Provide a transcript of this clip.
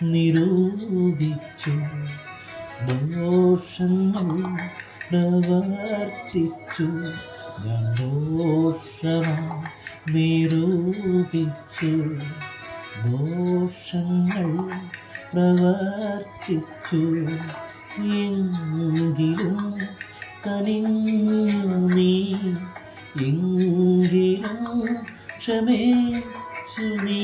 നിരൂപിച്ചു ദോഷങ്ങൾ പ്രവർത്തിച്ചു ഞാൻ നിരൂപിച്ചു ദോഷങ്ങൾ പ്രവർത്തിച്ചു എങ്കിലും കനിഞ്ഞു നീ എങ്കിലും ക്ഷമിച്ചു നീ